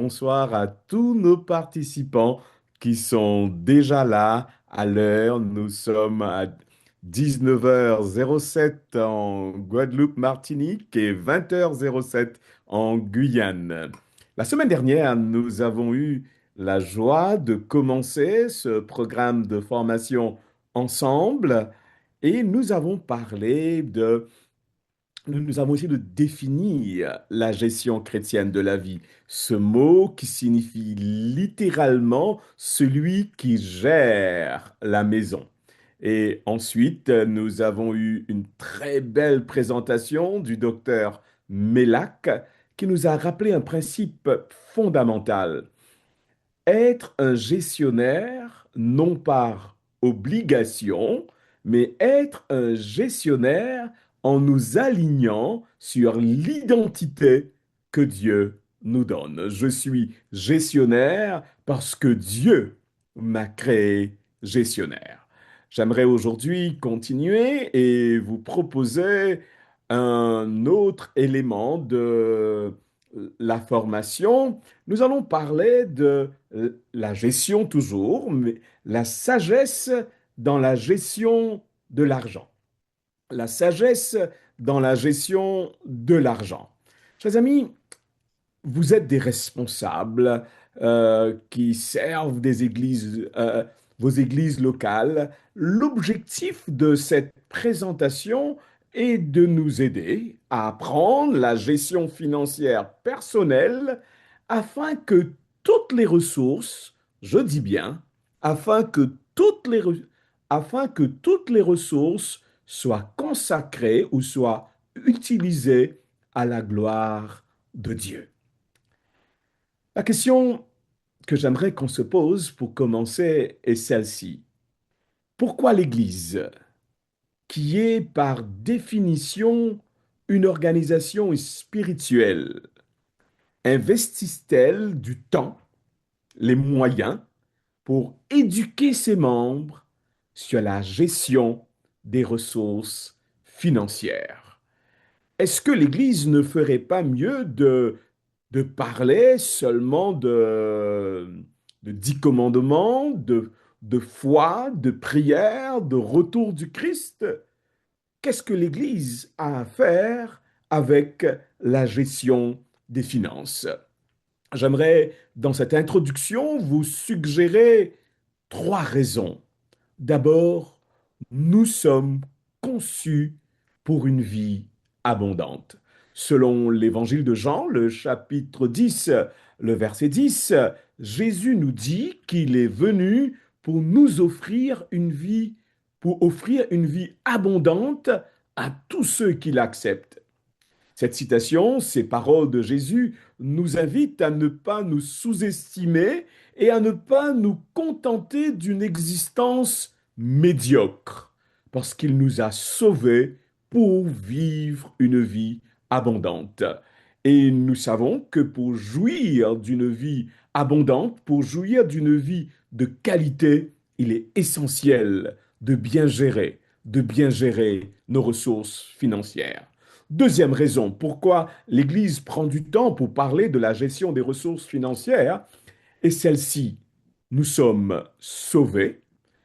bonsoir à tous nos participants qui sont déjà là à l'heure. Nous sommes à 19h07 en Guadeloupe, Martinique et 20h07 en Guyane. La semaine dernière, nous avons eu la joie de commencer ce programme de formation ensemble et nous avons parlé de nous avons essayé de définir la gestion chrétienne de la vie. Ce mot qui signifie littéralement celui qui gère la maison. Et ensuite, nous avons eu une très belle présentation du docteur Mellac qui nous a rappelé un principe fondamental. Être un gestionnaire, non par obligation, mais être un gestionnaire en nous alignant sur l'identité que Dieu nous donne. Je suis gestionnaire parce que Dieu m'a créé gestionnaire. J'aimerais aujourd'hui continuer et vous proposer un autre élément de la formation. Nous allons parler de la gestion toujours, mais la sagesse dans la gestion de l'argent. La sagesse dans la gestion de l'argent. Chers amis, vous êtes des responsables qui servent des églises, vos églises locales. L'objectif de cette présentation est de nous aider à apprendre la gestion financière personnelle afin que toutes les ressources, je dis bien, afin que afin que toutes les ressources soient consacrées ou soient utilisées à la gloire de Dieu. La question que j'aimerais qu'on se pose pour commencer est celle-ci. Pourquoi l'Église, qui est par définition une organisation spirituelle, investisse-t-elle du temps, les moyens pour éduquer ses membres sur la gestion des ressources financières? Est-ce que l'Église ne ferait pas mieux de parler seulement de 10 commandements, de foi, de prière, de retour du Christ? Qu'est-ce que l'Église a à faire avec la gestion des finances? J'aimerais, dans cette introduction, vous suggérer trois raisons. D'abord, nous sommes conçus pour une vie abondante. Selon l'évangile de Jean, le chapitre 10, le verset 10, Jésus nous dit qu'il est venu pour nous offrir une vie, pour offrir une vie abondante à tous ceux qui l'acceptent. Cette citation, ces paroles de Jésus, nous invitent à ne pas nous sous-estimer et à ne pas nous contenter d'une existence médiocre, parce qu'il nous a sauvés pour vivre une vie abondante. Et nous savons que pour jouir d'une vie abondante, pour jouir d'une vie de qualité, il est essentiel de bien gérer nos ressources financières. Deuxième raison, pourquoi l'Église prend du temps pour parler de la gestion des ressources financières, est celle-ci. Nous sommes sauvés,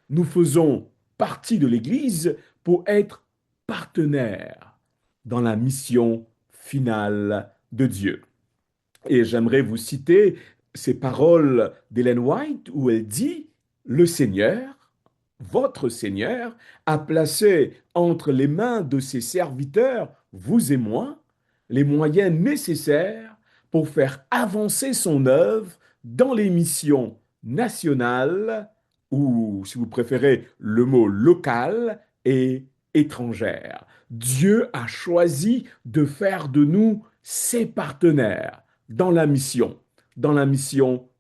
nous faisons partie de l'Église pour être partenaires dans la mission finale de Dieu. Et j'aimerais vous citer ces paroles d'Ellen White où elle dit, le Seigneur, votre Seigneur, a placé entre les mains de ses serviteurs, vous et moi, les moyens nécessaires pour faire avancer son œuvre dans les missions nationales ou, si vous préférez, le mot local et étrangère. Dieu a choisi de faire de nous ses partenaires dans la mission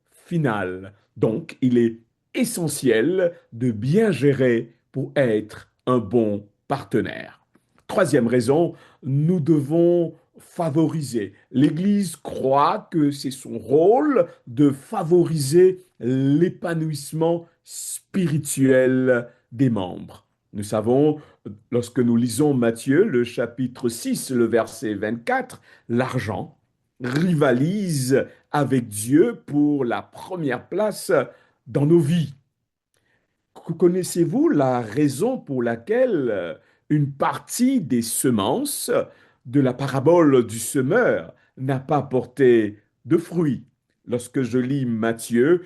finale. Donc, il est essentiel de bien gérer pour être un bon partenaire. Troisième raison, nous devons favoriser. L'Église croit que c'est son rôle de favoriser l'épanouissement spirituel des membres. Nous savons, lorsque nous lisons Matthieu, le chapitre 6, le verset 24, l'argent rivalisent avec Dieu pour la première place dans nos vies. Connaissez-vous la raison pour laquelle une partie des semences de la parabole du semeur n'a pas porté de fruits? Lorsque je lis Matthieu,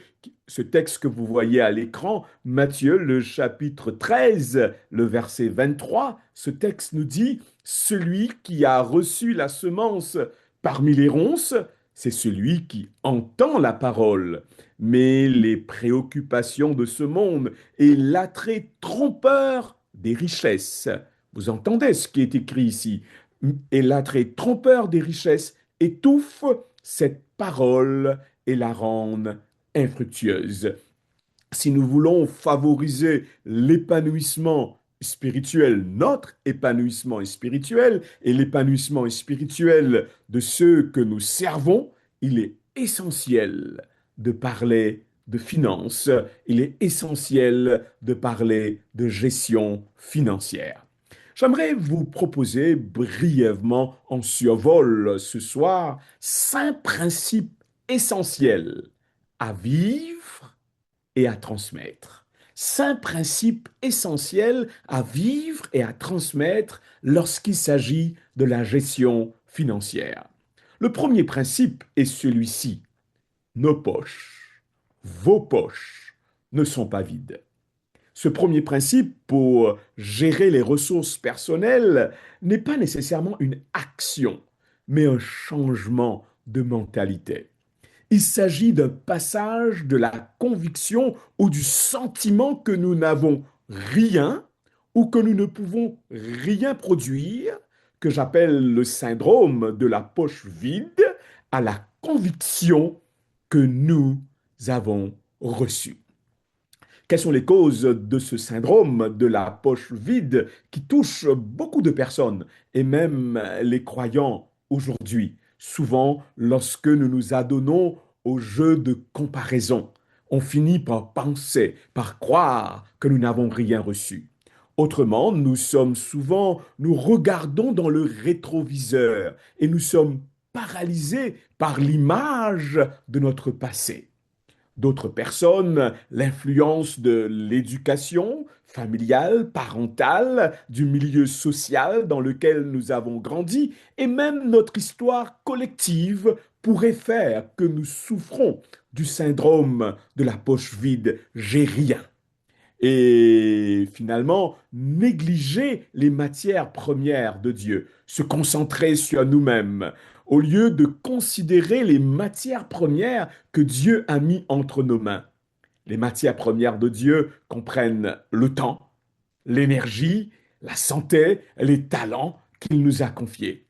ce texte que vous voyez à l'écran, Matthieu, le chapitre 13, le verset 23, ce texte nous dit, celui qui a reçu la semence parmi les ronces, c'est celui qui entend la parole. Mais les préoccupations de ce monde et l'attrait trompeur des richesses. Vous entendez ce qui est écrit ici. Et l'attrait trompeur des richesses étouffe cette parole et la rend infructueuse. Si nous voulons favoriser l'épanouissement spirituel, notre épanouissement spirituel et l'épanouissement spirituel de ceux que nous servons, il est essentiel de parler de finances, il est essentiel de parler de gestion financière. J'aimerais vous proposer brièvement en survol ce soir 5 principes essentiels à vivre et à transmettre. 5 principes essentiels à vivre et à transmettre lorsqu'il s'agit de la gestion financière. Le premier principe est celui-ci. Nos poches, vos poches, ne sont pas vides. Ce premier principe pour gérer les ressources personnelles n'est pas nécessairement une action, mais un changement de mentalité. Il s'agit d'un passage de la conviction ou du sentiment que nous n'avons rien ou que nous ne pouvons rien produire, que j'appelle le syndrome de la poche vide, à la conviction que nous avons reçu. Quelles sont les causes de ce syndrome de la poche vide qui touche beaucoup de personnes et même les croyants aujourd'hui? Souvent, lorsque nous nous adonnons au jeu de comparaison, on finit par penser, par croire que nous n'avons rien reçu. Autrement, nous regardons dans le rétroviseur et nous sommes paralysés par l'image de notre passé. D'autres personnes, l'influence de l'éducation familiale, parentale, du milieu social dans lequel nous avons grandi et même notre histoire collective pourrait faire que nous souffrons du syndrome de la poche vide. J'ai rien et finalement négliger les matières premières de Dieu, se concentrer sur nous-mêmes, au lieu de considérer les matières premières que Dieu a mis entre nos mains. Les matières premières de Dieu comprennent le temps, l'énergie, la santé, les talents qu'il nous a confiés.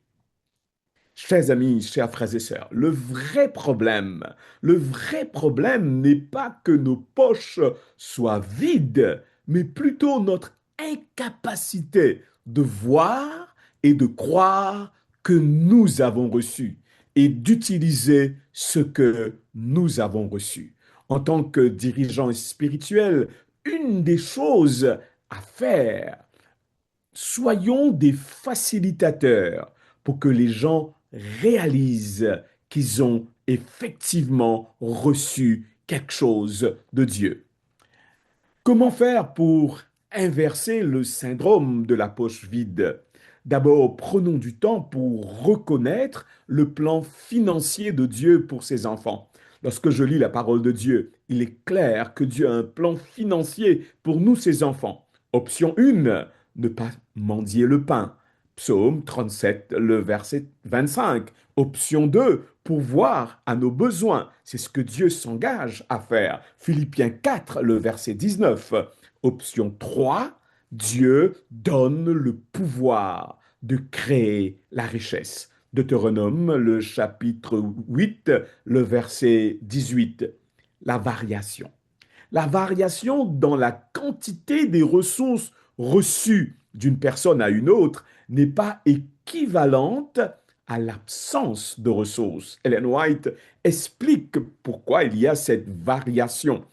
Chers amis, chers frères et sœurs, le vrai problème n'est pas que nos poches soient vides, mais plutôt notre incapacité de voir et de croire que nous avons reçu et d'utiliser ce que nous avons reçu. En tant que dirigeant spirituel, une des choses à faire, soyons des facilitateurs pour que les gens réalisent qu'ils ont effectivement reçu quelque chose de Dieu. Comment faire pour inverser le syndrome de la poche vide? D'abord, prenons du temps pour reconnaître le plan financier de Dieu pour ses enfants. Lorsque je lis la parole de Dieu, il est clair que Dieu a un plan financier pour nous, ses enfants. Option 1, ne pas mendier le pain. Psaume 37, le verset 25. Option 2, pourvoir à nos besoins. C'est ce que Dieu s'engage à faire. Philippiens 4, le verset 19. Option 3, Dieu donne le pouvoir de créer la richesse. Deutéronome, le chapitre 8, le verset 18. La variation. La variation dans la quantité des ressources reçues d'une personne à une autre n'est pas équivalente à l'absence de ressources. Ellen White explique pourquoi il y a cette variation.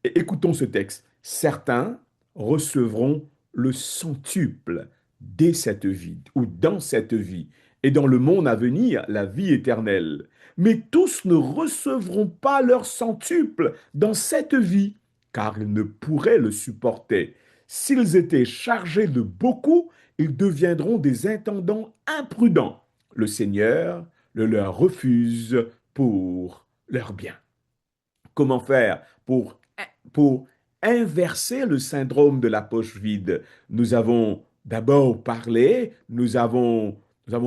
Écoutons ce texte. Certains recevront le centuple dès cette vie ou dans cette vie, et dans le monde à venir, la vie éternelle. Mais tous ne recevront pas leur centuple dans cette vie, car ils ne pourraient le supporter. S'ils étaient chargés de beaucoup, ils deviendront des intendants imprudents. Le Seigneur le leur refuse pour leur bien. Comment faire pour inverser le syndrome de la poche vide? Nous avons d'abord parlé, nous avons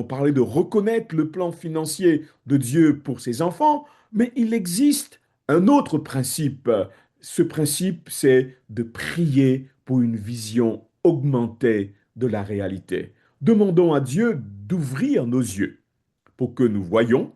parlé de reconnaître le plan financier de Dieu pour ses enfants, mais il existe un autre principe. Ce principe, c'est de prier pour une vision augmentée de la réalité. Demandons à Dieu d'ouvrir nos yeux pour que nous voyions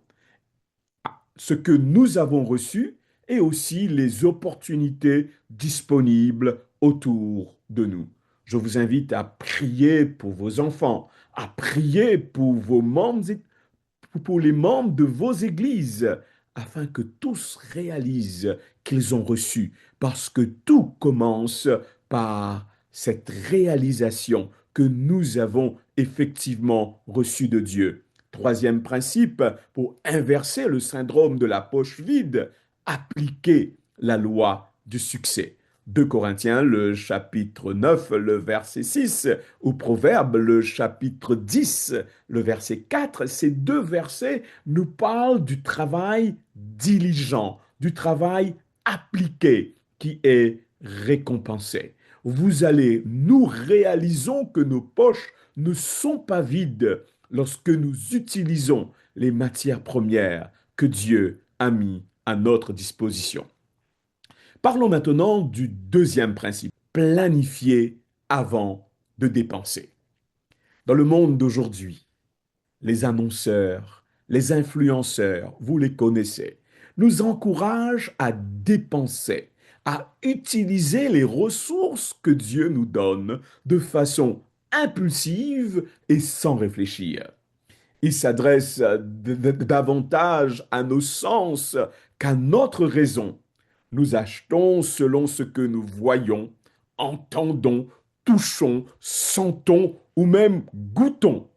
ce que nous avons reçu et aussi les opportunités disponibles autour de nous. Je vous invite à prier pour vos enfants, à prier pour vos membres, pour les membres de vos églises, afin que tous réalisent qu'ils ont reçu, parce que tout commence par cette réalisation que nous avons effectivement reçue de Dieu. Troisième principe, pour inverser le syndrome de la poche vide, appliquer la loi du succès. 2 Corinthiens, le chapitre 9, le verset 6, ou Proverbe, le chapitre 10, le verset 4, ces deux versets nous parlent du travail diligent, du travail appliqué qui est récompensé. Nous réalisons que nos poches ne sont pas vides lorsque nous utilisons les matières premières que Dieu a mis à notre disposition. Parlons maintenant du deuxième principe, planifier avant de dépenser. Dans le monde d'aujourd'hui, les annonceurs, les influenceurs, vous les connaissez, nous encouragent à dépenser, à utiliser les ressources que Dieu nous donne de façon impulsive et sans réfléchir. Il s'adresse davantage à nos sens qu'à notre raison. Nous achetons selon ce que nous voyons, entendons, touchons, sentons ou même goûtons,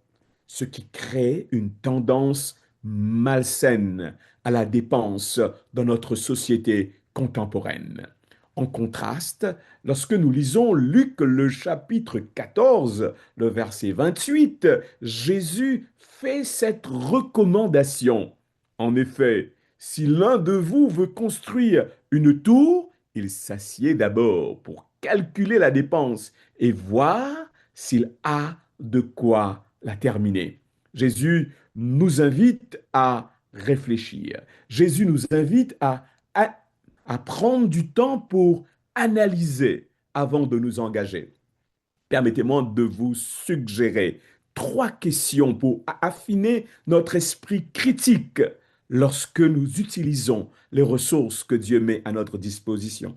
ce qui crée une tendance malsaine à la dépense dans notre société contemporaine. En contraste, lorsque nous lisons Luc le chapitre 14, le verset 28, Jésus fait cette recommandation. En effet, si l'un de vous veut construire une tour, il s'assied d'abord pour calculer la dépense et voir s'il a de quoi la terminer. Jésus nous invite à réfléchir. Jésus nous invite à prendre du temps pour analyser avant de nous engager. Permettez-moi de vous suggérer trois questions pour affiner notre esprit critique lorsque nous utilisons les ressources que Dieu met à notre disposition.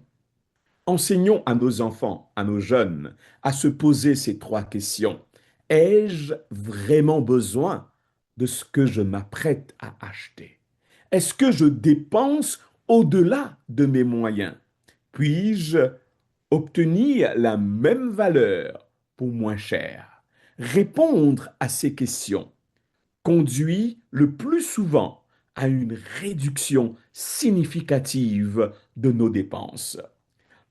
Enseignons à nos enfants, à nos jeunes, à se poser ces trois questions. Ai-je vraiment besoin de ce que je m'apprête à acheter? Est-ce que je dépense au-delà de mes moyens? Puis-je obtenir la même valeur pour moins cher? Répondre à ces questions conduit le plus souvent à une réduction significative de nos dépenses.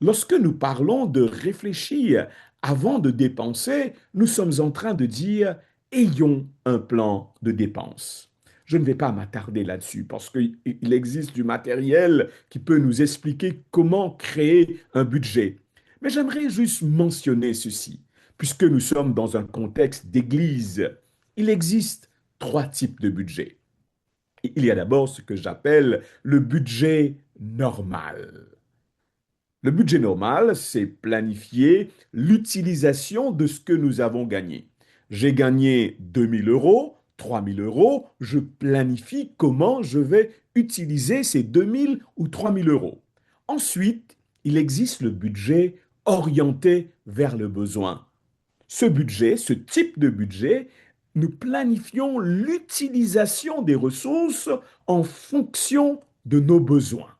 Lorsque nous parlons de réfléchir avant de dépenser, nous sommes en train de dire ayons un plan de dépense. Je ne vais pas m'attarder là-dessus parce qu'il existe du matériel qui peut nous expliquer comment créer un budget. Mais j'aimerais juste mentionner ceci, puisque nous sommes dans un contexte d'église. Il existe trois types de budget. Il y a d'abord ce que j'appelle le budget normal. Le budget normal, c'est planifier l'utilisation de ce que nous avons gagné. J'ai gagné 2 000 euros, 3 000 euros, je planifie comment je vais utiliser ces 2 000 ou 3 000 euros. Ensuite, il existe le budget orienté vers le besoin. Ce budget, ce type de budget, nous planifions l'utilisation des ressources en fonction de nos besoins.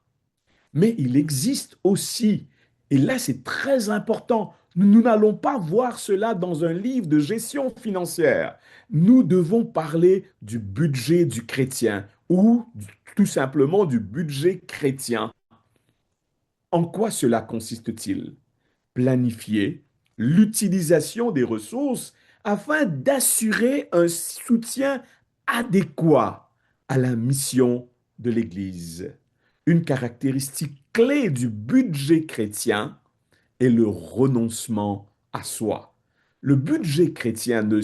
Mais il existe aussi, et là c'est très important, Nous n'allons pas voir cela dans un livre de gestion financière. Nous devons parler du budget du chrétien ou tout simplement du budget chrétien. En quoi cela consiste-t-il? Planifier l'utilisation des ressources afin d'assurer un soutien adéquat à la mission de l'Église. Une caractéristique clé du budget chrétien est le renoncement à soi. Le budget chrétien ne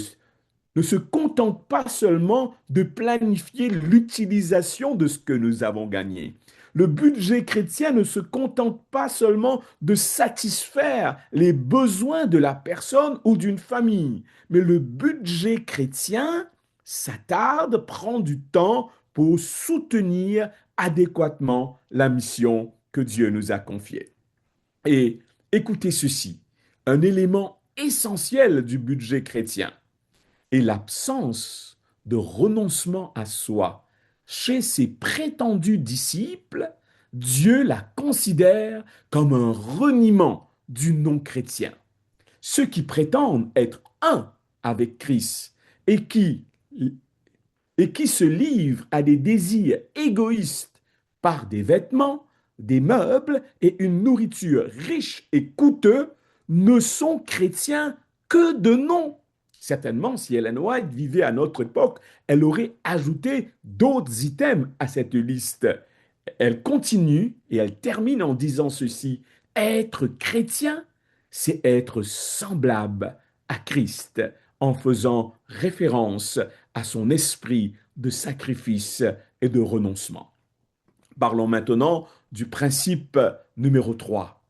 se contente pas seulement de planifier l'utilisation de ce que nous avons gagné. Le budget chrétien ne se contente pas seulement de satisfaire les besoins de la personne ou d'une famille, mais le budget chrétien s'attarde, prend du temps pour soutenir adéquatement la mission que Dieu nous a confiée. Et écoutez ceci, un élément essentiel du budget chrétien et l'absence de renoncement à soi chez ses prétendus disciples, Dieu la considère comme un reniement du non-chrétien. Ceux qui prétendent être un avec Christ et qui se livrent à des désirs égoïstes par des vêtements, des meubles et une nourriture riche et coûteuse ne sont chrétiens que de nom. Certainement, si Ellen White vivait à notre époque, elle aurait ajouté d'autres items à cette liste. Elle continue et elle termine en disant ceci: être chrétien, c'est être semblable à Christ, en faisant référence à son esprit de sacrifice et de renoncement. Parlons maintenant du principe numéro 3.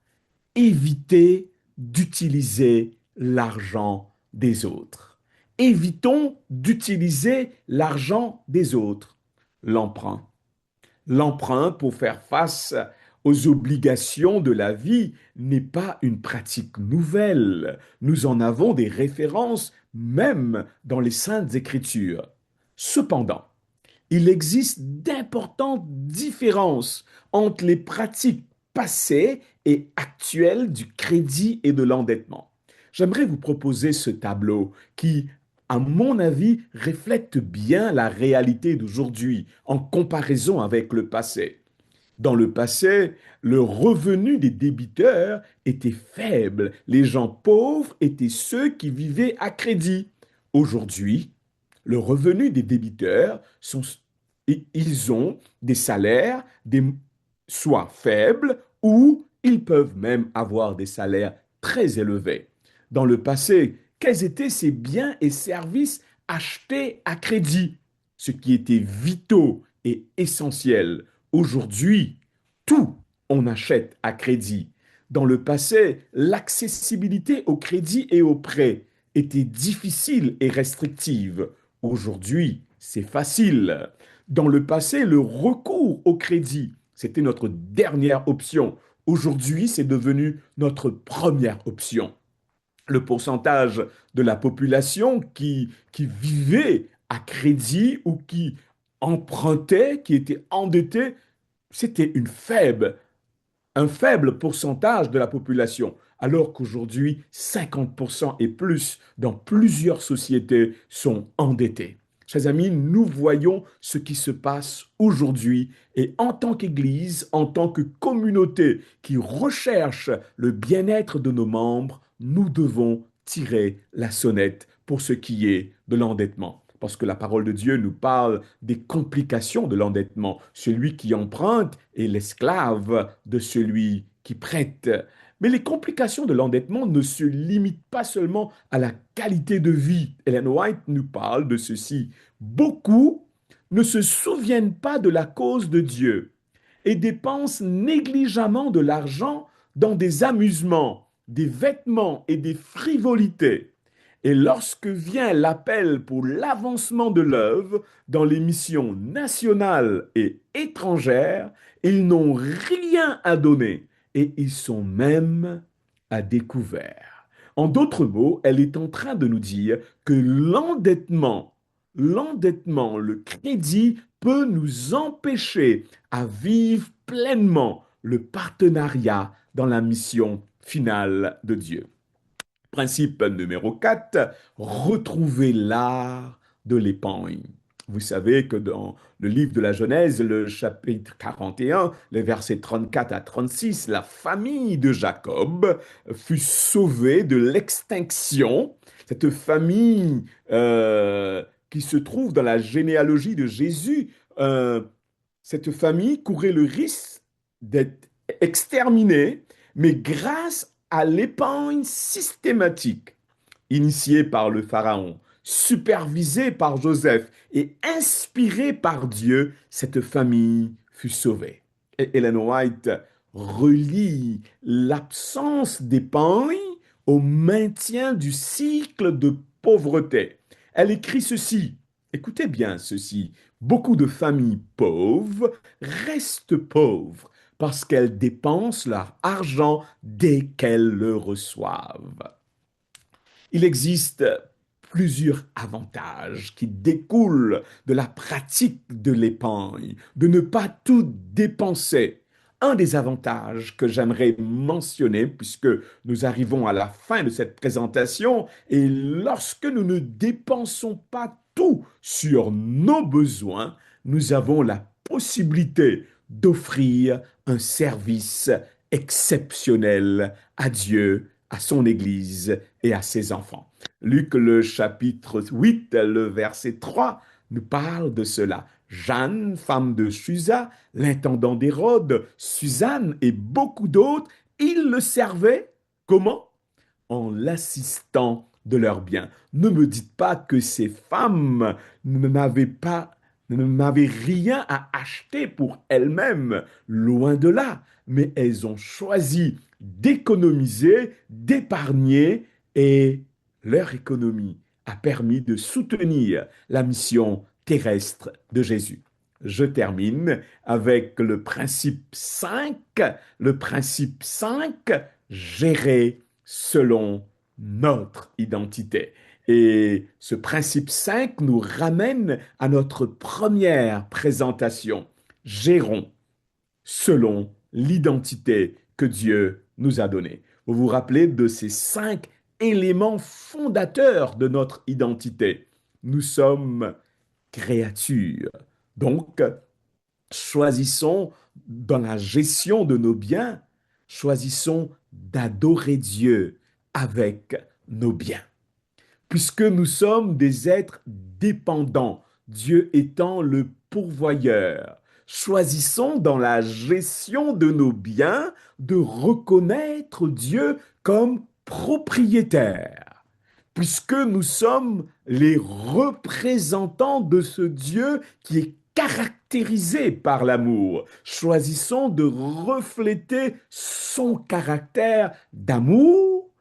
Éviter d'utiliser l'argent des autres. Évitons d'utiliser l'argent des autres. L'emprunt. L'emprunt pour faire face aux obligations de la vie n'est pas une pratique nouvelle. Nous en avons des références même dans les Saintes Écritures. Cependant, il existe d'importantes différences entre les pratiques passées et actuelles du crédit et de l'endettement. J'aimerais vous proposer ce tableau qui, à mon avis, reflète bien la réalité d'aujourd'hui en comparaison avec le passé. Dans le passé, le revenu des débiteurs était faible. Les gens pauvres étaient ceux qui vivaient à crédit. Aujourd'hui, le revenu des débiteurs sont, ils ont des salaires soit faibles ou ils peuvent même avoir des salaires très élevés. Dans le passé, quels étaient ces biens et services achetés à crédit, ce qui était vitaux et essentiel? Aujourd'hui, tout on achète à crédit. Dans le passé, l'accessibilité au crédit et au prêt était difficile et restrictive. Aujourd'hui, c'est facile. Dans le passé, le recours au crédit, c'était notre dernière option. Aujourd'hui, c'est devenu notre première option. Le pourcentage de la population qui vivait à crédit ou qui empruntait, qui était endetté, c'était un faible pourcentage de la population, alors qu'aujourd'hui, 50% et plus dans plusieurs sociétés sont endettés. Chers amis, nous voyons ce qui se passe aujourd'hui et en tant qu'Église, en tant que communauté qui recherche le bien-être de nos membres, nous devons tirer la sonnette pour ce qui est de l'endettement. Parce que la parole de Dieu nous parle des complications de l'endettement. Celui qui emprunte est l'esclave de celui qui prête. Mais les complications de l'endettement ne se limitent pas seulement à la qualité de vie. Ellen White nous parle de ceci. Beaucoup ne se souviennent pas de la cause de Dieu et dépensent négligemment de l'argent dans des amusements, des vêtements et des frivolités. Et lorsque vient l'appel pour l'avancement de l'œuvre dans les missions nationales et étrangères, ils n'ont rien à donner et ils sont même à découvert. En d'autres mots, elle est en train de nous dire que l'endettement, le crédit peut nous empêcher à vivre pleinement le partenariat dans la mission finale de Dieu. Principe numéro 4, retrouver l'art de l'épargne. Vous savez que dans le livre de la Genèse, le chapitre 41, les versets 34 à 36, la famille de Jacob fut sauvée de l'extinction. Cette famille qui se trouve dans la généalogie de Jésus, euh, cette famille courait le risque d'être exterminée, mais grâce à l'épargne systématique initiée par le Pharaon, supervisée par Joseph et inspirée par Dieu, cette famille fut sauvée. Et Ellen White relie l'absence d'épargne au maintien du cycle de pauvreté. Elle écrit ceci, écoutez bien ceci, beaucoup de familles pauvres restent pauvres parce qu'elles dépensent leur argent dès qu'elles le reçoivent. Il existe plusieurs avantages qui découlent de la pratique de l'épargne, de ne pas tout dépenser. Un des avantages que j'aimerais mentionner, puisque nous arrivons à la fin de cette présentation, est lorsque nous ne dépensons pas tout sur nos besoins, nous avons la possibilité d'offrir un service exceptionnel à Dieu, à son Église et à ses enfants. Luc, le chapitre 8, le verset 3, nous parle de cela. Jeanne, femme de Chusa, l'intendant d'Hérode, Suzanne et beaucoup d'autres, ils le servaient. Comment? En l'assistant de leurs biens. Ne me dites pas que ces femmes n'avaient rien à acheter pour elles-mêmes, loin de là, mais elles ont choisi d'économiser, d'épargner et leur économie a permis de soutenir la mission terrestre de Jésus. Je termine avec le principe 5. Le principe 5, gérer selon notre identité. Et ce principe 5 nous ramène à notre première présentation. Gérons selon l'identité que Dieu nous a donnée. Vous vous rappelez de ces 5 éléments fondateurs de notre identité. Nous sommes créatures. Donc, choisissons dans la gestion de nos biens, choisissons d'adorer Dieu avec nos biens. Puisque nous sommes des êtres dépendants, Dieu étant le pourvoyeur, choisissons dans la gestion de nos biens de reconnaître Dieu comme propriétaire, puisque nous sommes les représentants de ce Dieu qui est caractérisé par l'amour. Choisissons de refléter son caractère d'amour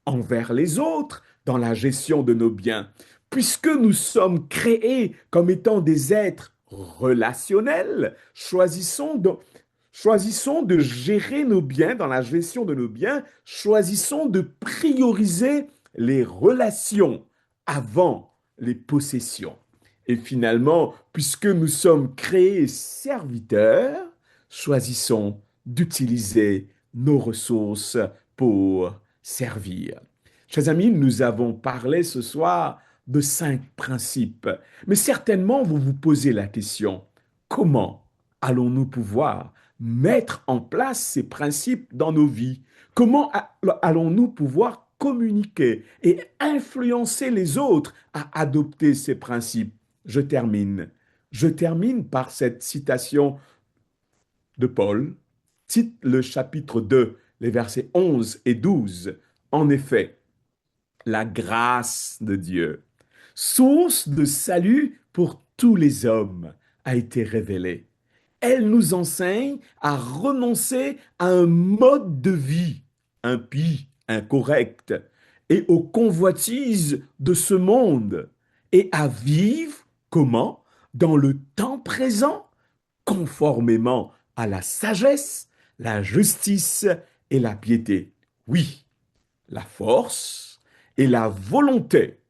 envers les autres dans la gestion de nos biens. Puisque nous sommes créés comme étant des êtres relationnels, choisissons de gérer nos biens dans la gestion de nos biens, choisissons de prioriser les relations avant les possessions. Et finalement, puisque nous sommes créés serviteurs, choisissons d'utiliser nos ressources pour servir. Chers amis, nous avons parlé ce soir de 5 principes, mais certainement vous vous posez la question, comment allons-nous pouvoir mettre en place ces principes dans nos vies? Comment allons-nous pouvoir communiquer et influencer les autres à adopter ces principes? Je termine. Je termine par cette citation de Paul, cite le chapitre 2, les versets 11 et 12. En effet, la grâce de Dieu, source de salut pour tous les hommes, a été révélée. Elle nous enseigne à renoncer à un mode de vie impie, incorrect, et aux convoitises de ce monde, et à vivre comment? Dans le temps présent, conformément à la sagesse, la justice et la piété. Oui, la force et la volonté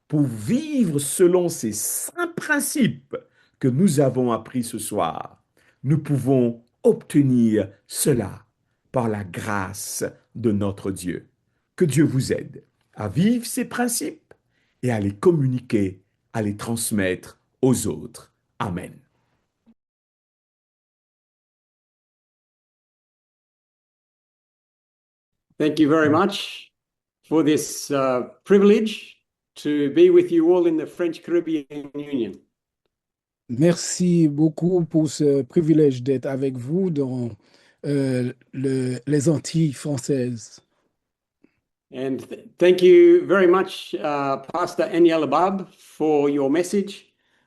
pour vivre selon ces saints principes que nous avons appris ce soir. Nous pouvons obtenir cela par la grâce de notre Dieu. Que Dieu vous aide. à vivre ces principes et à les communiquer, à les transmettre aux autres. Amen. Thank you very much for this privilege to be with you all in the French Caribbean Union. Merci beaucoup pour ce privilège d'être avec vous dans les Antilles françaises. And thank you very much, Pastor Aniel Abab, for your message.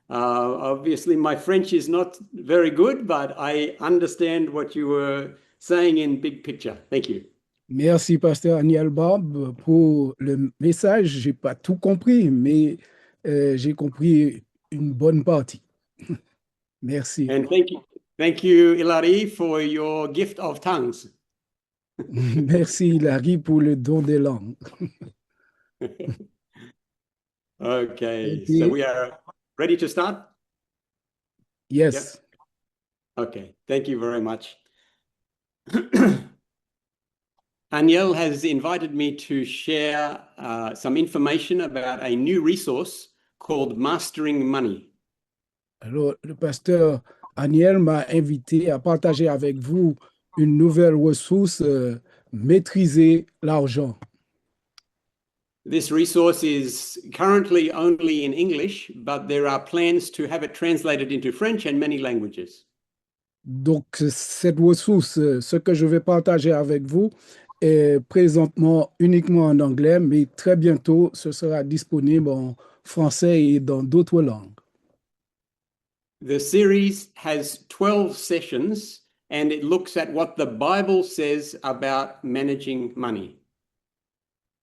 Obviously, my French is not very good, but I understand what you were saying in big picture. Thank you. Merci, Pasteur Aniel Barbe, pour le message. J'ai pas tout compris, mais j'ai compris une bonne partie. Merci. And thank you, Hilary, for your gift of tongues. Merci, Larry, pour le don des langues. Okay, Okay. so we are ready to start? Yes. Yep. Okay, thank you very much. Aniel has invited me to share some information about a new resource called Mastering Money. Alors, le pasteur Aniel m'a invité à partager avec vous une nouvelle ressource, maîtriser l'argent. This resource is currently only in English, but there are plans to have it translated into French and many languages. Donc, cette ressource, ce que je vais partager avec vous, est présentement uniquement en anglais, mais très bientôt, ce sera disponible en français et dans d'autres langues. The series has 12 sessions and it looks at what the Bible says about managing money.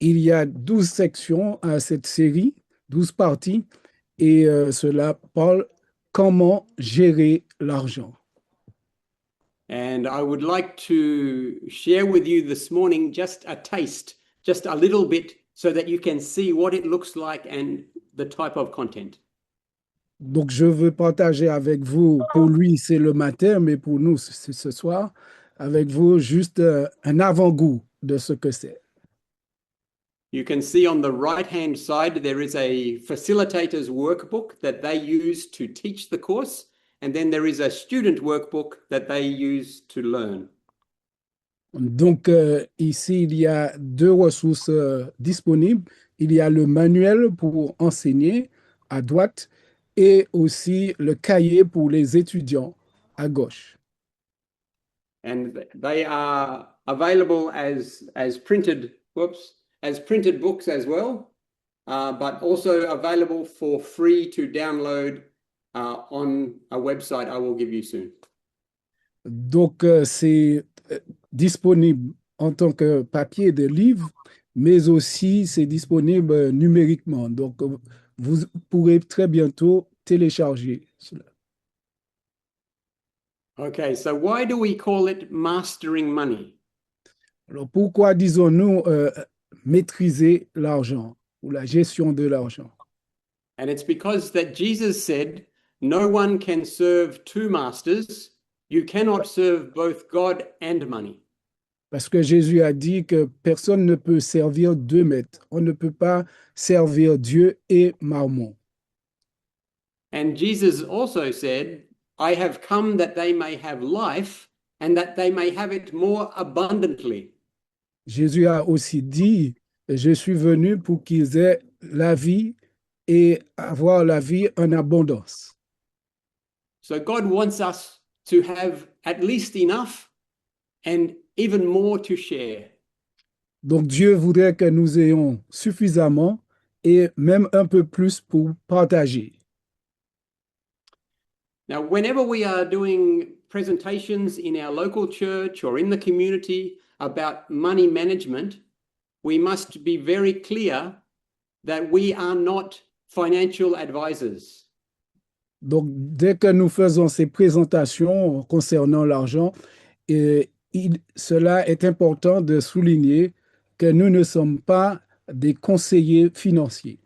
Il y a 12 sections à cette série, 12 parties, et cela parle comment gérer l'argent. And I would like to share with you this morning just a taste, just a little bit, so that you can see what it looks like and the type of content. Donc, je veux partager avec vous, pour lui, c'est le matin, mais pour nous, c'est ce soir, avec vous juste un avant-goût de ce que c'est. You can see on the right-hand side, there is a facilitator's workbook that they use to teach the course. And then there is a student workbook that they use to learn. Donc, ici, il y a deux ressources disponibles. Il y a le manuel pour enseigner à droite et aussi le cahier pour les étudiants à gauche. And they are available as printed, as printed books as well, but also available for free to download on a website I will give you soon. Donc, c'est disponible en tant que papier de livre, mais aussi c'est disponible numériquement. Donc, vous pourrez très bientôt télécharger cela. Okay, so why do we call it mastering money? Alors, pourquoi disons-nous maîtriser l'argent ou la gestion de l'argent? And it's because that Jesus said, no one can serve two masters. You cannot serve both God and money. Parce que Jésus a dit que personne ne peut servir deux maîtres. On ne peut pas servir Dieu et Mammon. And Jesus also said, I have come that they may have life and that they may have it more abundantly. Jésus a aussi dit, je suis venu pour qu'ils aient la vie et avoir la vie en abondance. So God wants us to have at least enough and even more to share. Donc Dieu voudrait que nous ayons suffisamment et même un peu plus pour partager. Now, whenever we are doing presentations in our local church or in the community about money management, we must be very clear that we are not financial advisors. Donc, dès que nous faisons ces présentations concernant l'argent, cela est important de souligner que nous ne sommes pas des conseillers financiers.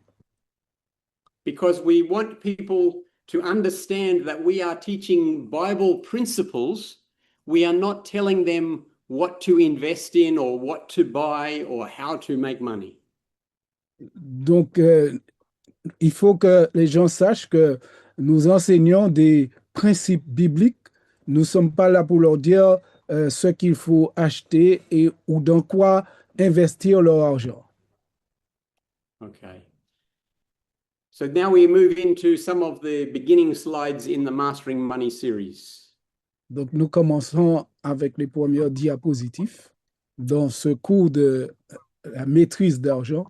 Because we want people to understand that we are teaching Bible principles. We are not telling them what to invest in or what to buy or how to make money. Donc, il faut que les gens sachent que nous enseignons des principes bibliques. Nous ne sommes pas là pour leur dire ce qu'il faut acheter et ou dans quoi investir leur argent. Okay. So now we move into some of the beginning slides in the Mastering Money series. Donc, nous commençons avec les premières diapositives dans ce cours de la maîtrise d'argent.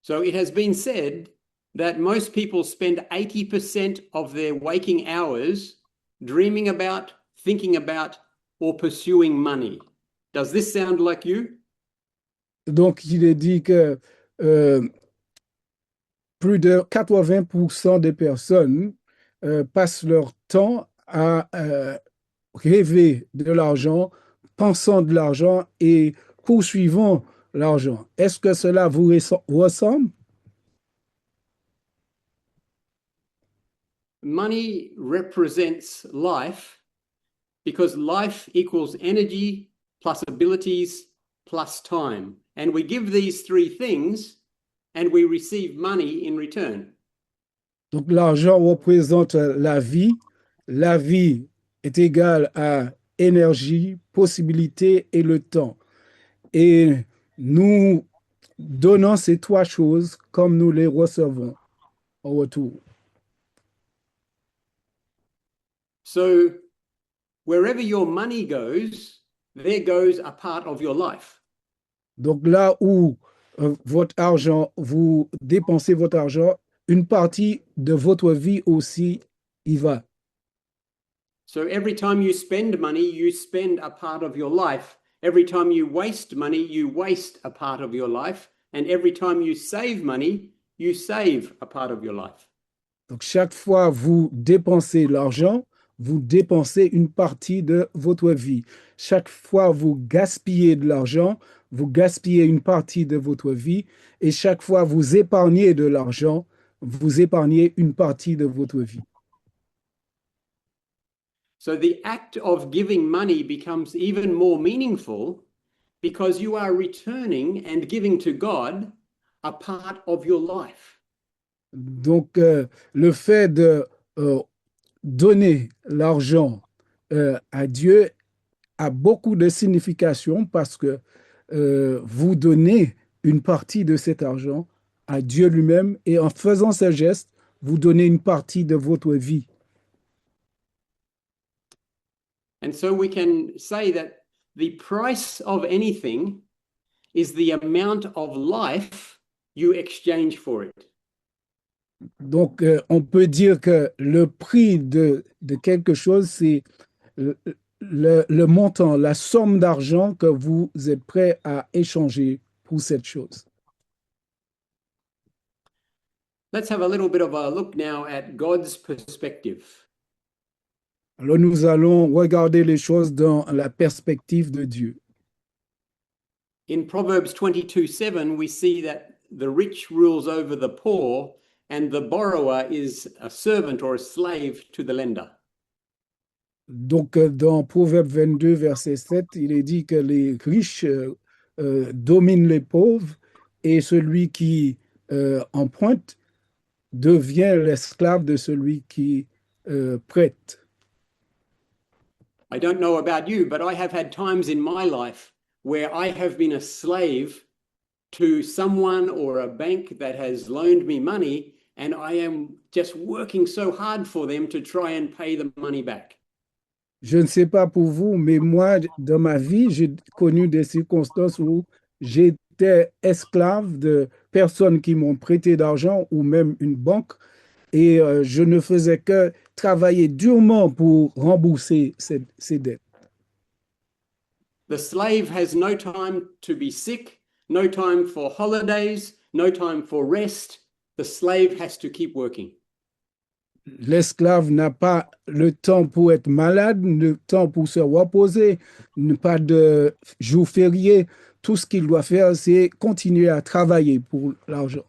So it has been said that most people spend 80% of their waking hours dreaming about, thinking about, or pursuing money. Does this sound like you? Donc, il est dit que plus de 80% des personnes passent leur temps à rêver de l'argent, pensant de l'argent et poursuivant l'argent. Est-ce que cela vous ressemble? Money represents life because life equals energy plus abilities plus time. And we give these three things and we receive money in return. Donc l'argent représente la vie. La vie est égale à énergie, possibilité et le temps. Et nous donnons ces trois choses comme nous les recevons en retour. So wherever your money goes, there goes a part of your life. Donc là où votre argent, vous dépensez votre argent, une partie de votre vie aussi y va. So every time you spend money, you spend a part of your life. Every time you waste money, you waste a part of your life. And every time you save money, you save a part of your life. Donc chaque fois vous dépensez l'argent, vous dépensez une partie de votre vie. Chaque fois vous gaspillez de l'argent, vous gaspillez une partie de votre vie. Et chaque fois vous épargnez de l'argent, vous épargnez une partie de votre vie. So the act of giving money becomes even more meaningful because you are returning and giving to God a part of your life. Donc le fait de donner l'argent à Dieu a beaucoup de signification parce que vous donnez une partie de cet argent à Dieu lui-même et en faisant ce geste, vous donnez une partie de votre vie. And so we can say that the price of anything is the amount of life you exchange for it. Donc, on peut dire que le prix de quelque chose, c'est le montant, la somme d'argent que vous êtes prêt à échanger pour cette chose. Let's have a little bit of a look now at God's perspective. Alors, nous allons regarder les choses dans la perspective de Dieu. In Proverbs 22:7, we see that the rich rules over the poor and the borrower is a servant or a slave to the lender. Donc, dans Proverbe 22, verset 7, il est dit que les riches dominent les pauvres et celui qui emprunte devient l'esclave de celui qui prête. I don't know about you, but I have had times in my life where I have been a slave to someone or a bank that has loaned me money, and I am just working so hard for them to try and pay the money back. Je ne sais pas pour vous, mais moi, dans ma vie, j'ai connu des circonstances où j'étais esclave de personnes qui m'ont prêté d'argent ou même une banque et je ne faisais que travailler durement pour rembourser ces dettes. The slave has no time to be sick, no time for holidays, no time for rest. The slave has to keep working. L'esclave n'a pas le temps pour être malade, le temps pour se reposer, pas de jour férié. Tout ce qu'il doit faire, c'est continuer à travailler pour l'argent.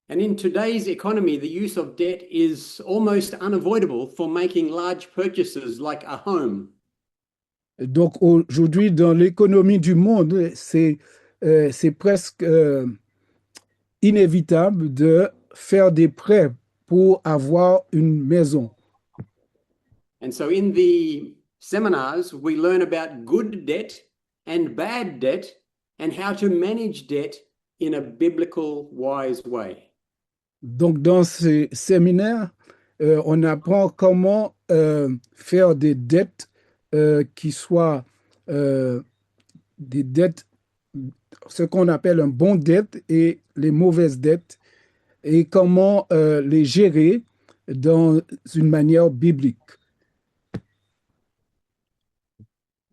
And in today's economy, the use of debt is almost unavoidable for making large purchases like a home. Donc aujourd'hui, dans l'économie du monde, c'est presque inévitable de faire des prêts pour avoir une maison. And so in the seminars, we learn about good debt and bad debt and how to manage debt in a biblical, wise way. Donc dans ces séminaires, on apprend comment faire des dettes qui soient des dettes, ce qu'on appelle un bon dette et les mauvaises dettes, et comment les gérer dans une manière biblique.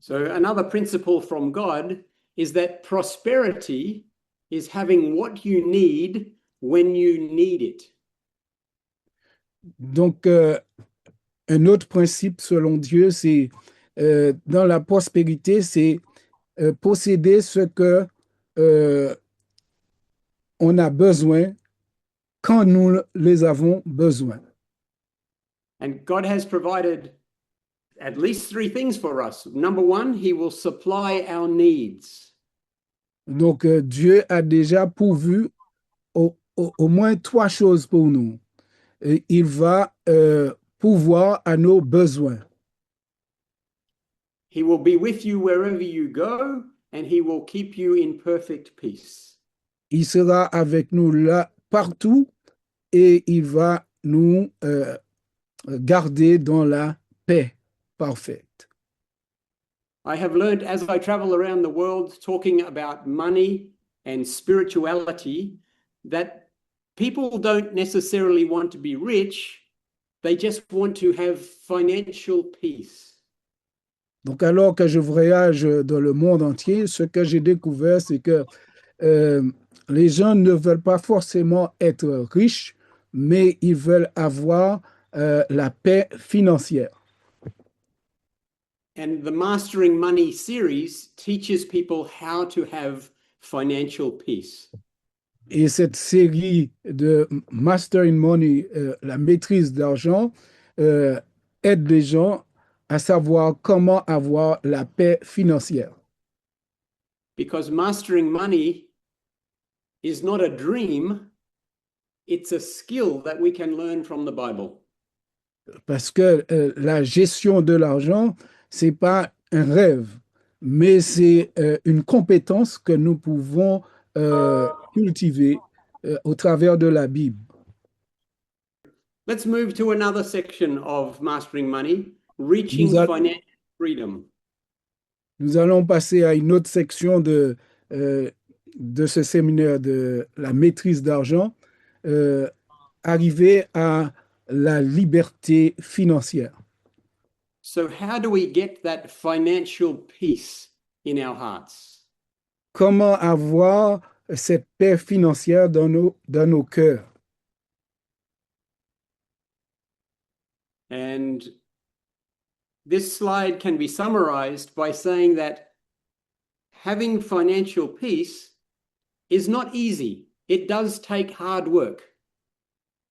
So another principle from God is that prosperity is having what you need when you need it. Donc, un autre principe selon Dieu, c'est dans la prospérité, c'est posséder ce que euh, on a besoin quand nous les avons besoin. And God has provided at least three things for us. Number one, He will supply our needs. Donc, Dieu a déjà pourvu au moins trois choses pour nous. Et il va pourvoir à nos besoins. He will be with you wherever you go, and He will keep you in perfect peace. Il sera avec nous là partout et il va nous garder dans la paix parfaite. I have learned as I travel around the world talking about money and spirituality that people don't necessarily want to be rich, they just want to have financial peace. Donc, alors que je voyage dans le monde entier, ce que j'ai découvert, c'est que euh, les gens ne veulent pas forcément être riches, mais ils veulent avoir la paix financière. And the Mastering Money series teaches people how to have financial peace. Et cette série de Master in Money, la maîtrise d'argent, aide les gens à savoir comment avoir la paix financière. Because mastering money is not a dream, it's a skill that we can learn from the Bible. Parce que la gestion de l'argent, c'est pas un rêve, mais c'est une compétence que nous pouvons cultiver au travers de la Bible. Let's move to another section of Mastering Money, reaching Nous a- financial freedom. Nous allons passer à une autre section de ce séminaire de la maîtrise d'argent, arriver à la liberté financière. So, how do we get that financial peace in our hearts? Comment avoir cette paix financière dans nos cœurs? And this slide can be summarized by saying that having financial peace is not easy. It does take hard work.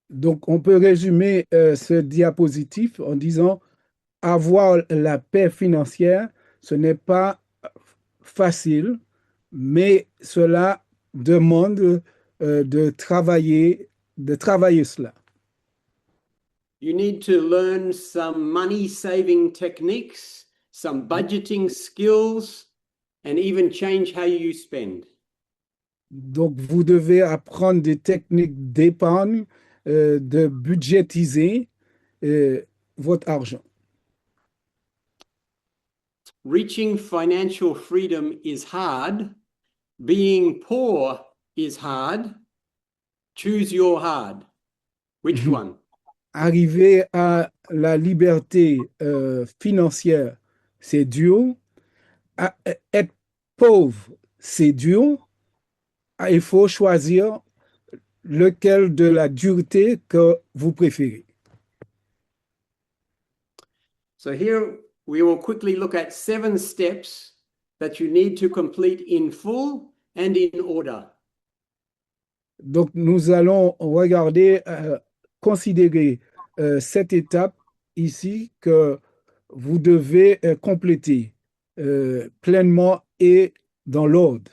Donc, on peut résumer ce diapositive en disant avoir la paix financière, ce n'est pas facile, mais cela demande de travailler cela. You need to learn some money saving techniques, some budgeting skills, and even change how you spend. Donc, vous devez apprendre des techniques d'épargne, de budgétiser votre argent. Reaching financial freedom is hard. Being poor is hard. Choose your hard. Which one? Arriver à la liberté financière, c'est dur. Être pauvre, c'est dur. Il faut choisir lequel de la dureté que vous préférez. So here we will quickly look at 7 steps that you need to complete in full and in order. Donc, nous allons regarder, considérer cette étape ici que vous devez compléter pleinement et dans l'ordre.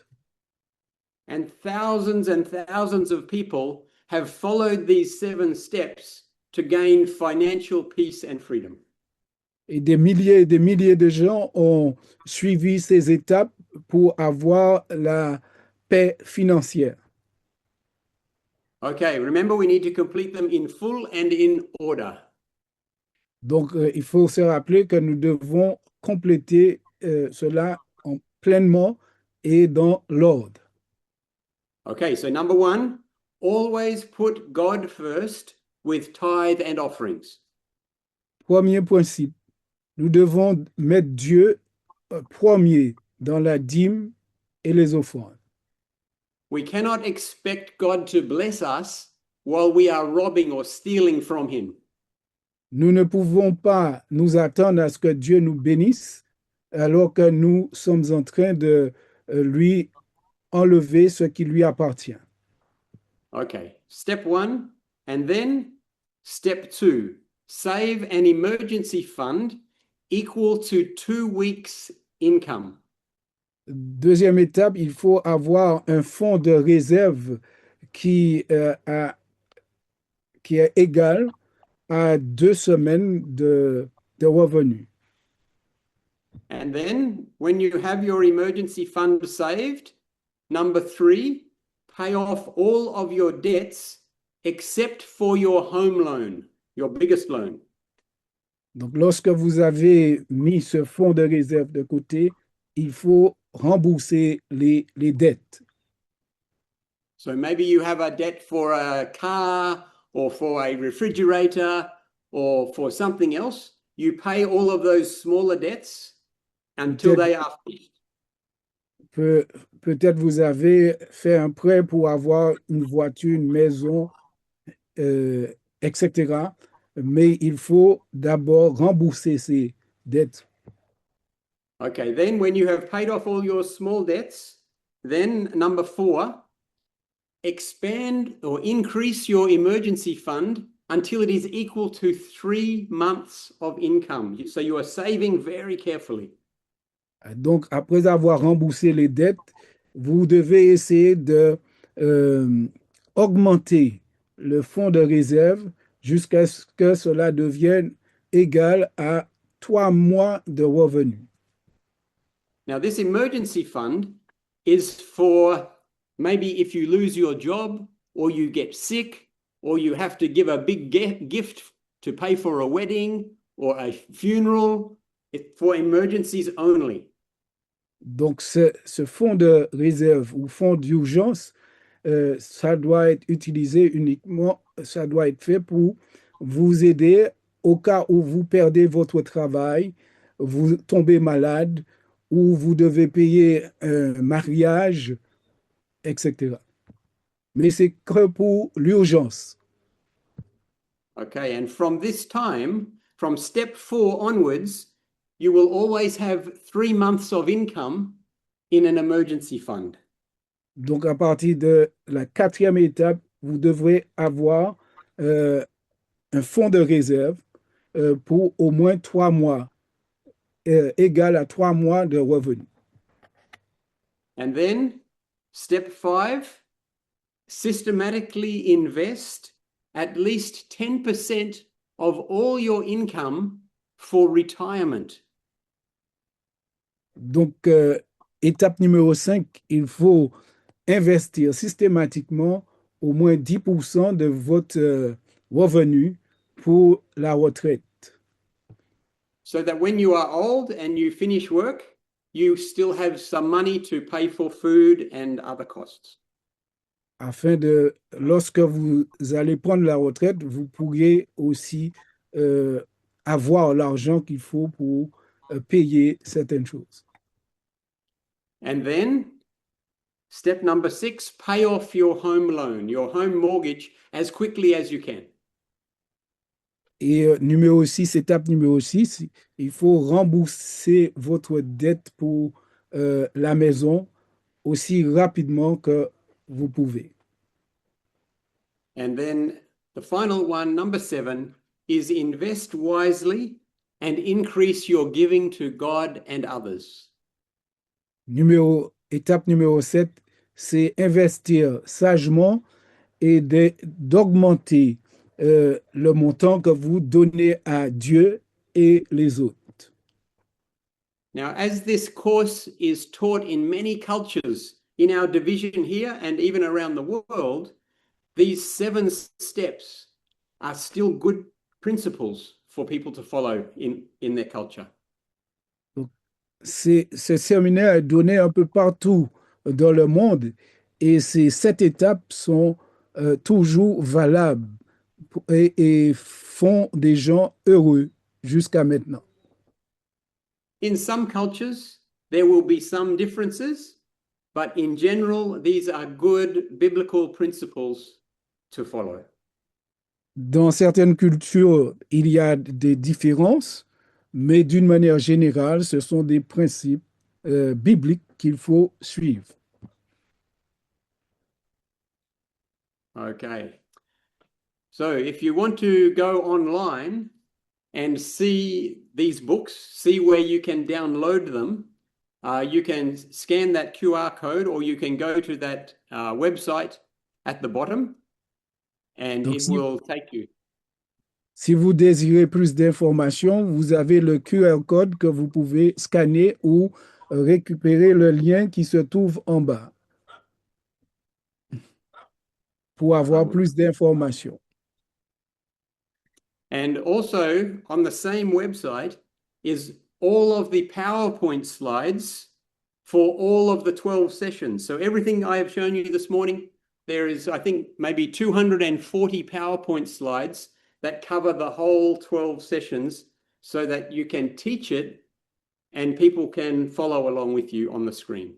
And thousands of people have followed these 7 steps to gain financial peace and freedom. Et des milliers de gens ont suivi ces étapes pour avoir la paix financière. Okay, remember we need to complete them in full and in order. Donc, il faut se rappeler que nous devons compléter cela pleinement et dans l'ordre. Okay, so number 1, always put God first with tithe and offerings. Premier principe, nous devons mettre Dieu premier dans la dîme et les offrandes. We cannot expect God to bless us while we are robbing or stealing from him. Nous ne pouvons pas nous attendre à ce que Dieu nous bénisse alors que nous sommes en train de lui enlever ce qui lui appartient. Okay, step 1, and then step 2, save an emergency fund equal to 2 weeks' income. Deuxième étape, il faut avoir un fonds de réserve qui est égal à 2 semaines de revenus. And then when you have your emergency fund saved, number 3, pay off all of your debts except for your home loan, your biggest loan. Donc, lorsque vous avez mis ce fonds de réserve de côté, il faut rembourser les dettes. So maybe you have a debt for a car or for a refrigerator or for something else. You pay all of those smaller debts until they are finished. Peut-être vous avez fait un prêt pour avoir une voiture, une maison, etc. Mais il faut d'abord rembourser ces dettes. Okay, then when you have paid off all your small debts, then number 4, expand or increase your emergency fund until it is equal to 3 months of income. So you are saving very carefully. Donc, après avoir remboursé les dettes, vous devez essayer de augmenter le fonds de réserve jusqu'à ce que cela devienne égal à 3 mois de revenus. Now, this emergency fund is for maybe if you lose your job or you get sick or you have to give a big gift to pay for a wedding or a funeral. It's for emergencies only. Donc, ce fonds de réserve ou fonds d'urgence, ça doit être utilisé uniquement, ça doit être fait pour vous aider au cas où vous perdez votre travail, vous tombez malade ou vous devez payer un mariage, etc. Mais c'est que pour l'urgence. Okay, and from this time, from step 4 onwards, you will always have 3 months of income in an emergency fund. Donc, à partir de la 4e étape, vous devrez avoir un fonds de réserve pour au moins 3 mois, égal à 3 mois de revenus. And then, step 5, systematically invest at least 10% of all your income for retirement. Donc, étape numéro 5, il faut investir systématiquement au moins 10% de votre revenu pour la retraite. So that when you are old and you finish work, you still have some money to pay for food and other costs. Afin de, lorsque vous allez prendre la retraite, vous pourriez aussi avoir l'argent qu'il faut pour payer certaines choses. And then, step number 6, pay off your home loan, your home mortgage, as quickly as you can. Et étape numéro 6, il faut rembourser votre dette pour la maison aussi rapidement que vous pouvez. And then the final one, number 7, is invest wisely and increase your giving to God and others. Étape numéro 7, c'est investir sagement et d'augmenter le montant que vous donnez à Dieu et les autres. Now, as this course is taught in many cultures in our division here and even around the world, these 7 steps are still good principles for people to follow in their culture. Donc, ce séminaire est donné un peu partout dans le monde et ces 7 étapes sont toujours valables et font des gens heureux jusqu'à maintenant. In some cultures, there will be some differences, but in general, these are good biblical principles to follow. Dans certaines cultures, il y a des différences, mais d'une manière générale, ce sont des principes bibliques qu'il faut suivre. Okay. So if you want to go online and see these books, see where you can download them, you can scan that QR code or you can go to that website at the bottom and Donc, it will take you. si vous désirez plus d'informations, vous avez le QR code que vous pouvez scanner ou récupérer le lien qui se trouve en bas pour avoir plus d'informations. And also on the same website is all of the PowerPoint slides for all of the 12 sessions. So everything I have shown you this morning, there is, I think, maybe 240 PowerPoint slides that cover the whole 12 sessions so that you can teach it and people can follow along with you on the screen.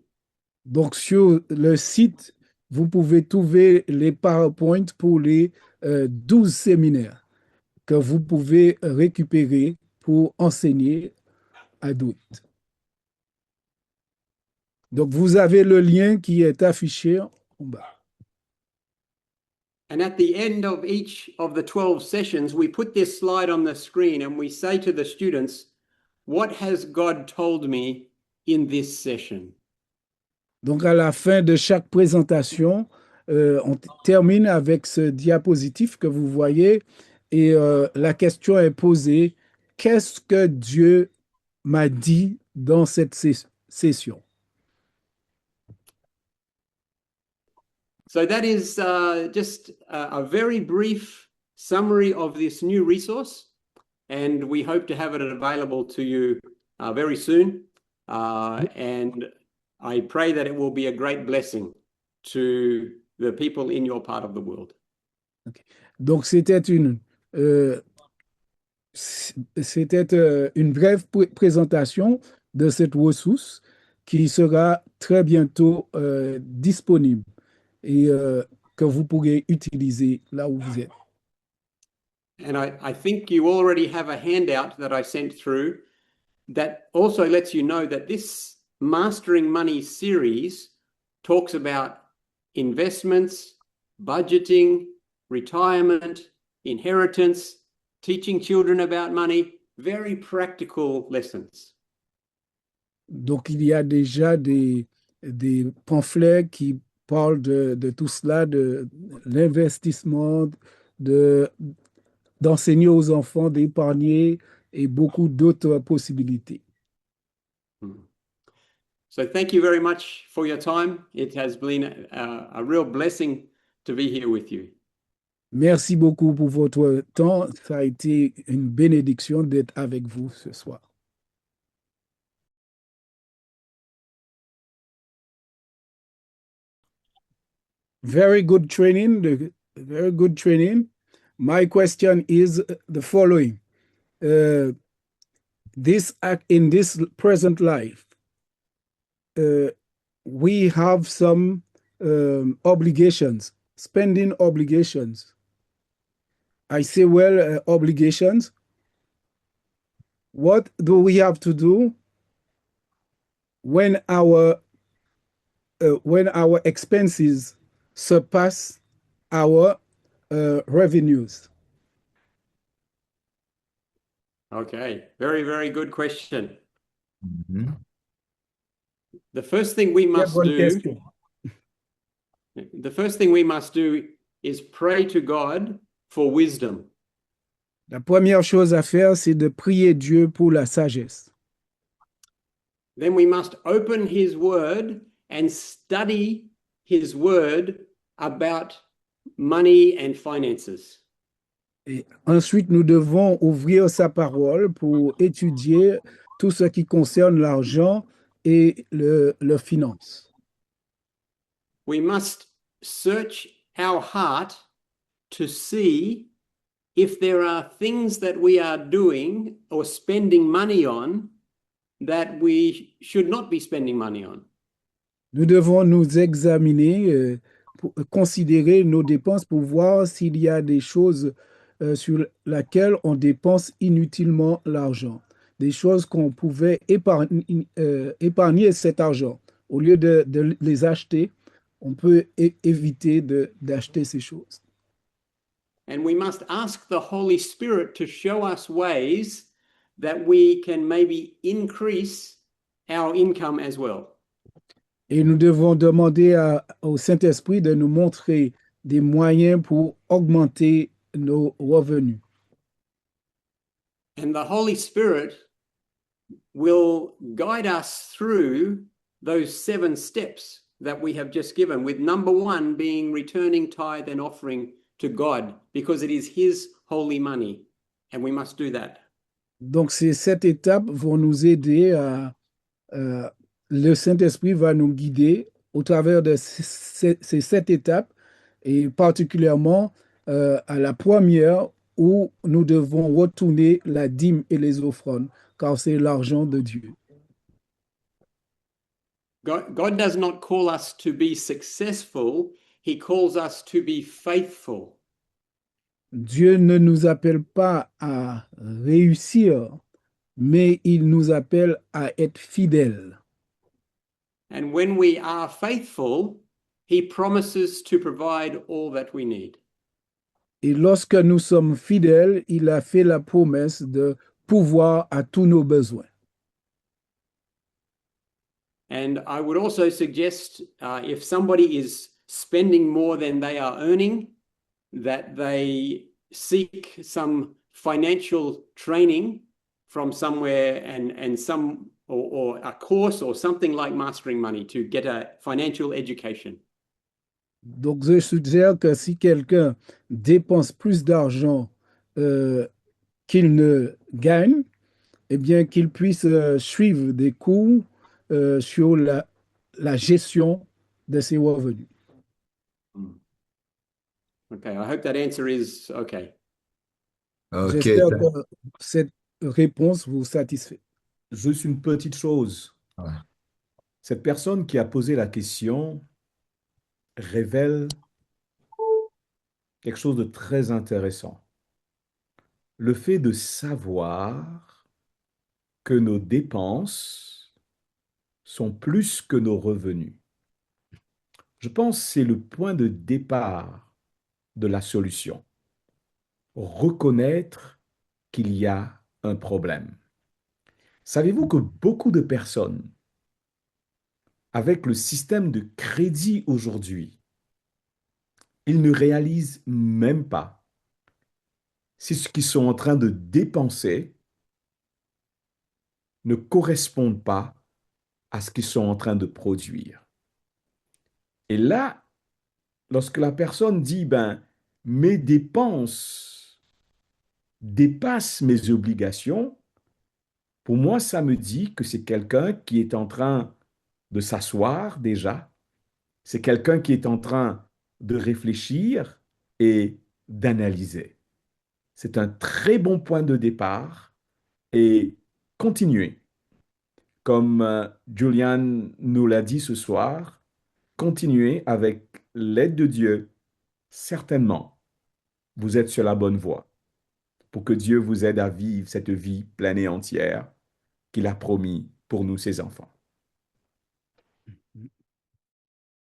Donc, sur le site, vous pouvez trouver les PowerPoint pour les 12 séminaires que vous pouvez récupérer pour enseigner à d'autres. Donc, vous avez le lien qui est affiché en bas. And at the end of each of the 12 sessions, we put this slide on the screen and we say to the students, what has God told me in this session? Donc, à la fin de chaque présentation, on termine avec ce diapositive que vous voyez et la question est posée, qu'est-ce que Dieu m'a dit dans cette session? So that is just a very brief summary of this new resource, and we hope to have it available to you very soon. And I pray that it will be a great blessing to the people in your part of the world. Okay. Donc, c'était une brève présentation de cette ressource qui sera très bientôt disponible et que vous pourrez utiliser là où vous êtes. And I think you already have a handout that I sent through that also lets you know that this Mastering Money series talks about investments, budgeting, retirement, inheritance, teaching children about money, very practical lessons. Donc, il y a déjà des pamphlets qui parlent de tout cela, de l'investissement, d'enseigner aux enfants, d'épargner et beaucoup d'autres possibilités. So thank you very much for your time. It has been a real blessing to be here with you. Merci beaucoup pour votre temps. Ça a été une bénédiction d'être avec vous ce soir. Very good training. Very good training. My question is the following. In this present life, we have some obligations, spending obligations. I say, well, obligations. What do we have to do when our expenses surpass our revenues? Okay, very, very good question. Mhm. The first thing we Très must bonne do, question. the first thing we must do is pray to God for wisdom. La première chose à faire, c'est de prier Dieu pour la sagesse. Then we must open his word and study his word about money and finances. Et ensuite, nous devons ouvrir sa parole pour étudier tout ce qui concerne l'argent et le finance. We must search our heart to see if there are things that we are doing or spending money on that we should not be spending money on. Nous devons nous examiner, pour considérer nos dépenses pour voir s'il y a des choses sur lesquelles on dépense inutilement l'argent, des choses qu'on pouvait épargner cet argent. Au lieu de les acheter, on peut éviter d'acheter ces choses. And we must ask the Holy Spirit to show us ways that we can maybe increase our income as well. Et nous devons demander au Saint-Esprit de nous montrer des moyens pour augmenter nos revenus. And the Holy Spirit will guide us through those 7 steps that we have just given, with number 1 being returning tithe and offering to God, because it is his holy money, and we must do that. Donc, ces 7 étapes vont nous aider le Saint-Esprit va nous guider au travers de ces 7 étapes, et particulièrement à la première où nous devons retourner la dîme et les offrandes, car c'est l'argent de Dieu. God does not call us to be successful, he calls us to be faithful. Dieu ne nous appelle pas à réussir, mais il nous appelle à être fidèles. And when we are faithful, he promises to provide all that we need. Et lorsque nous sommes fidèles, il a fait la promesse de pouvoir à tous nos besoins. And I would also suggest if somebody is spending more than they are earning, that they seek some financial training from somewhere and some or a course or something like Mastering Money to get a financial education. Donc, je suggère que si quelqu'un dépense plus d'argent qu'il ne gagne, eh bien, qu'il puisse suivre des cours sur la gestion de ses revenus. Okay, I hope that answer is okay. Ok. J'espère que cette réponse vous satisfait. Juste une petite chose. Ouais. Cette personne qui a posé la question révèle quelque chose de très intéressant. Le fait de savoir que nos dépenses sont plus que nos revenus. Je pense que c'est le point de départ de la solution. Reconnaître qu'il y a un problème. Savez-vous que beaucoup de personnes, avec le système de crédit aujourd'hui, ils ne réalisent même pas si ce qu'ils sont en train de dépenser ne correspond pas à ce qu'ils sont en train de produire. Et là, lorsque la personne dit, ben, mes dépenses dépassent mes obligations, pour moi, ça me dit que c'est quelqu'un qui est en train de s'asseoir déjà, c'est quelqu'un qui est en train de réfléchir et d'analyser. C'est un très bon point de départ et continuez. Comme Julian nous l'a dit ce soir, continuez avec l'aide de Dieu. Certainement, vous êtes sur la bonne voie pour que Dieu vous aide à vivre cette vie pleine et entière qu'il a promis pour nous, ses enfants.